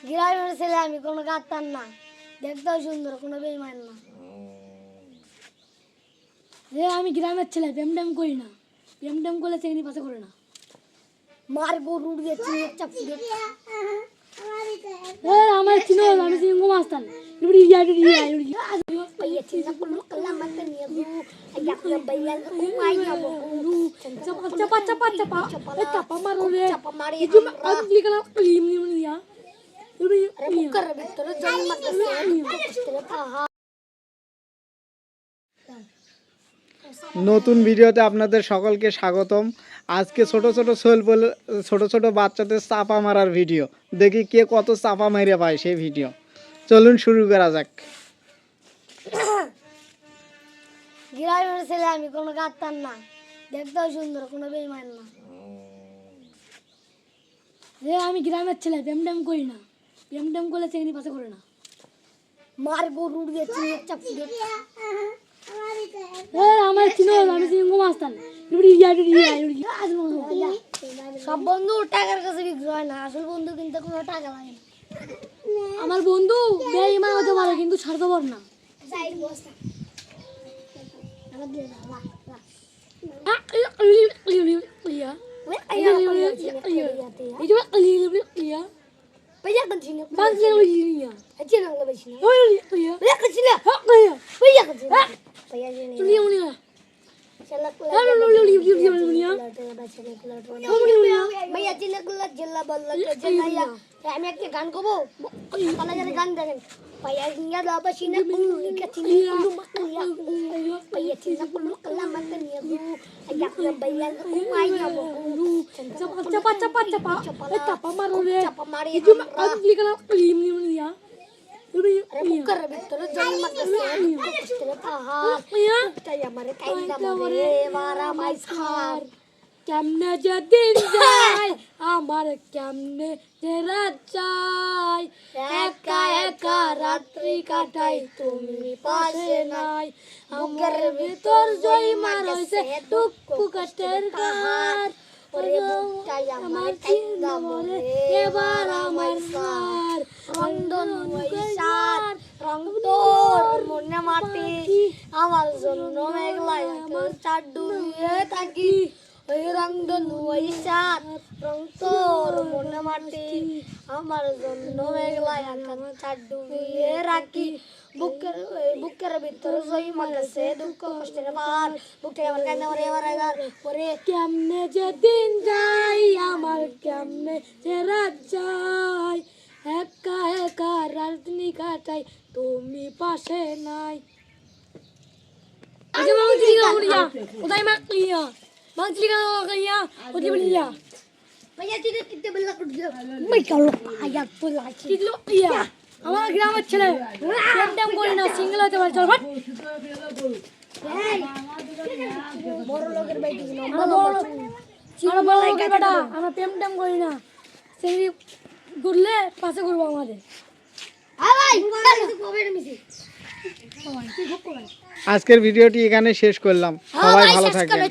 গ্রামের ছেলে আমি কোনো গাতার না, দেখতেও সুন্দর, কোনো বেইমান না। আমি গ্রামের ছেলে, প্রেম টেম করি না, প্রেম টেম করলে চেংড়ি পাশে করে না। মার গরু দিয়ে চিনি চাপু দিয়ে আমার চিনো, আমি সিংহ মাস্তান চাপা চাপা চাপা চাপা মারো রে নতুন ভিডিওতে আপনাদের সকলকে স্বাগতম। আজকে ছোট ছোট বাচ্চাদের চাপা মারার ভিডিও, দেখি কে কত চাপা মেরে পায় সেই ভিডিও। চলুন শুরু করা যাক। গ্রামের ছেলে আমি কোনো গাতার না, দেখতেও সুন্দর, কোনো বেইমান না। আমি গ্রামের ছেলে, প্রেম টেম করি না, প্রেম টেম করলে চেংড়ি পাশে করে না। মার গরু দিয়ে চিনি চাপু দিয়ে আমার চিনো, আমি সিংহ মাস্তান। সব বন্ধু টাকার কাছে বিক্রি হয় না, আসল বন্ধু কিনতে কোনো টাকা লাগে না। আমার বন্ধু বেঈমান হতে পারে কিন্তু স্বার্থপর না। আমি একটা গান গাবো, গান দেখেন। চাপা চাপা চাপা চাপা মারো রে কেমনে যে দিন যায় আমার, কেমনে যে রাত যায়, একা একা রাত্রি কাটাই তুমি পাশে নাই। বুকের ভিতর জয় মারছে দুঃখ কষ্টের গান, আমার চিন্তা মনে এবার আমার সার রং তোর মনে মাটি, আমার জন্য মেঘলায় আমার চার ডুবিয়ে থাকি। ওই রং ধনু ওই সার রং তোর মনে মাটি, আমার জন্য মেঘলায় আমার চার ডুবিয়ে রাখি। বুকের ভিতর জয় মারছে দুঃখ কষ্টের পার, বুকটা আমার কান্না ওরে ওরে কেমনে যে দিন যাই আমার, কেমনে যে রাত যাই, একা একা রাজনী কাটাই তুমি পাশে নাই। আমার গ্রামের ছেলে, প্রেম টেম করি না, সিঙ্গেল হতে পারে। চল বড় লোকের বেটা, আমরা প্রেম টেম করি না, সেই ঘুরলে পাশে ঘুরবো আমাদের। আজকের ভিডিওটি এখানে শেষ করলাম। সবাই ভালো থাকবেন।